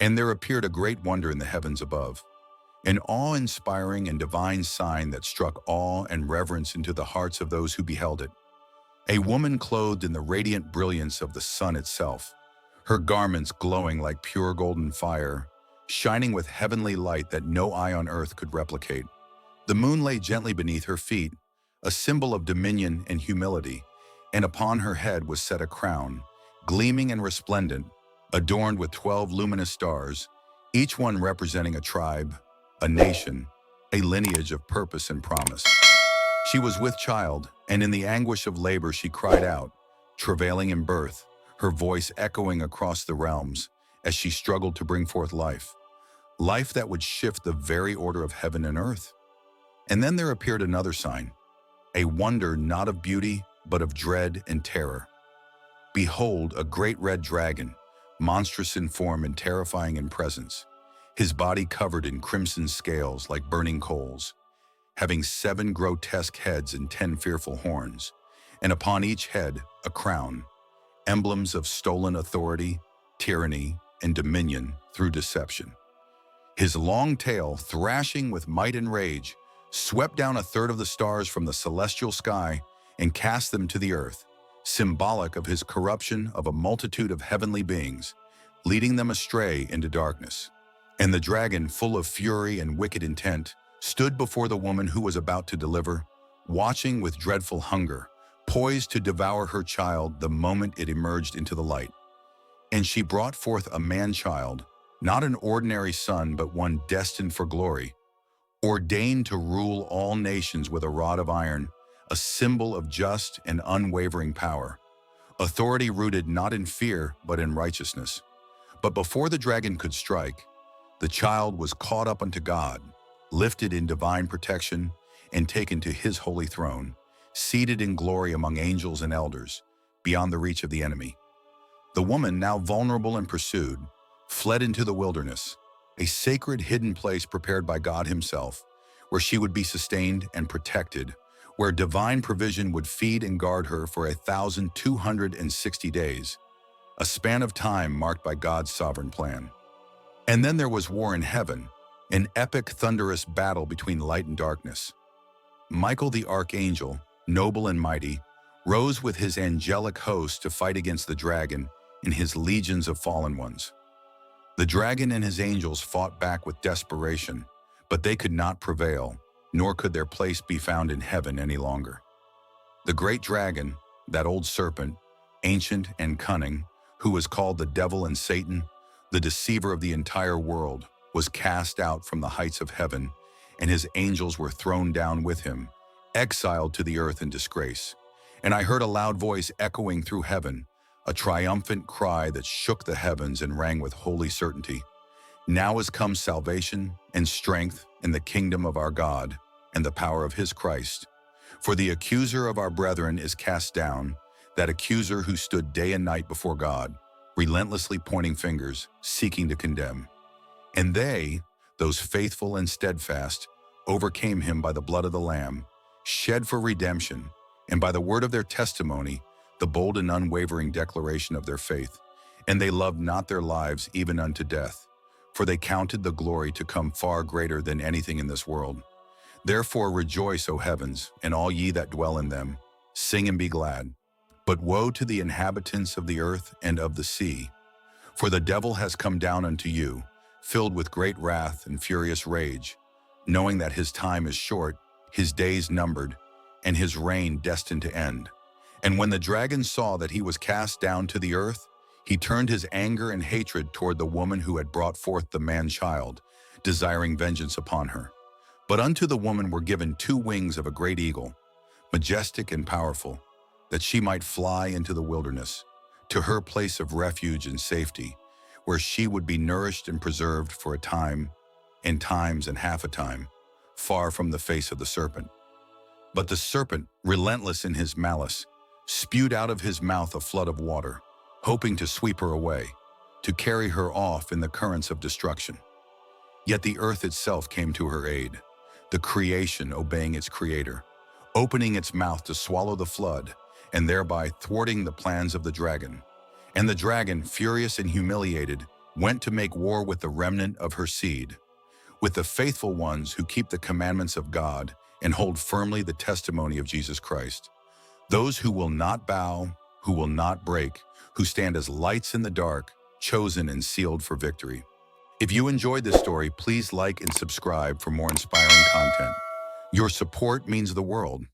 And there appeared a great wonder in the heavens above, an awe-inspiring and divine sign that struck awe and reverence into the hearts of those who beheld it. A woman clothed in the radiant brilliance of the sun itself, her garments glowing like pure golden fire, shining with heavenly light that no eye on earth could replicate. The moon lay gently beneath her feet, a symbol of dominion and humility, and upon her head was set a crown, gleaming and resplendent, adorned with 12 luminous stars, each one representing a tribe, a nation, a lineage of purpose and promise. She was with child, and in the anguish of labor she cried out, travailing in birth, her voice echoing across the realms as she struggled to bring forth life, life that would shift the very order of heaven and earth. And then there appeared another sign, a wonder not of beauty, but of dread and terror. Behold, a great red dragon, monstrous in form and terrifying in presence, his body covered in crimson scales like burning coals, having 7 grotesque heads and 10 fearful horns, and upon each head a crown, emblems of stolen authority, tyranny, and dominion through deception. His long tail, thrashing with might and rage, swept down a third of the stars from the celestial sky and cast them to the earth, symbolic of his corruption of a multitude of heavenly beings, leading them astray into darkness. And the dragon, full of fury and wicked intent, stood before the woman who was about to deliver, watching with dreadful hunger, poised to devour her child the moment it emerged into the light. And she brought forth a man-child, not an ordinary son, but one destined for glory, ordained to rule all nations with a rod of iron, a symbol of just and unwavering power, authority rooted not in fear, but in righteousness. But before the dragon could strike, the child was caught up unto God, lifted in divine protection, and taken to his holy throne, seated in glory among angels and elders, beyond the reach of the enemy. The woman, now vulnerable and pursued, fled into the wilderness, a sacred hidden place prepared by God himself, where she would be sustained and protected, where divine provision would feed and guard her for 1,260 days, a span of time marked by God's sovereign plan. And then there was war in heaven, an epic thunderous battle between light and darkness. Michael the archangel, noble and mighty, rose with his angelic host to fight against the dragon and his legions of fallen ones. The dragon and his angels fought back with desperation, but they could not prevail, nor could their place be found in heaven any longer. The great dragon, that old serpent, ancient and cunning, who was called the devil and Satan, the deceiver of the entire world, was cast out from the heights of heaven, and his angels were thrown down with him, exiled to the earth in disgrace. And I heard a loud voice echoing through heaven, a triumphant cry that shook the heavens and rang with holy certainty. Now has come salvation and strength in the kingdom of our God and the power of his Christ. For the accuser of our brethren is cast down, that accuser who stood day and night before God, relentlessly pointing fingers, seeking to condemn. And they, those faithful and steadfast, overcame him by the blood of the Lamb, shed for redemption, and by the word of their testimony, the bold and unwavering declaration of their faith. And they loved not their lives even unto death, for they counted the glory to come far greater than anything in this world. Therefore rejoice, O heavens, and all ye that dwell in them. Sing and be glad. But woe to the inhabitants of the earth and of the sea, for the devil has come down unto you, filled with great wrath and furious rage, knowing that his time is short, his days numbered, and his reign destined to end. And when the dragon saw that he was cast down to the earth, he turned his anger and hatred toward the woman who had brought forth the man-child, desiring vengeance upon her. But unto the woman were given 2 wings of a great eagle, majestic and powerful, that she might fly into the wilderness, to her place of refuge and safety, where she would be nourished and preserved for a time, and times and half a time, far from the face of the serpent. But the serpent, relentless in his malice, spewed out of his mouth a flood of water, hoping to sweep her away, to carry her off in the currents of destruction. Yet the earth itself came to her aid, the creation obeying its creator, opening its mouth to swallow the flood, and thereby thwarting the plans of the dragon. And the dragon, furious and humiliated, went to make war with the remnant of her seed, with the faithful ones who keep the commandments of God and hold firmly the testimony of Jesus Christ. Those who will not bow, who will not break, who stand as lights in the dark, chosen and sealed for victory. If you enjoyed this story, please like and subscribe for more inspiring content. Your support means the world.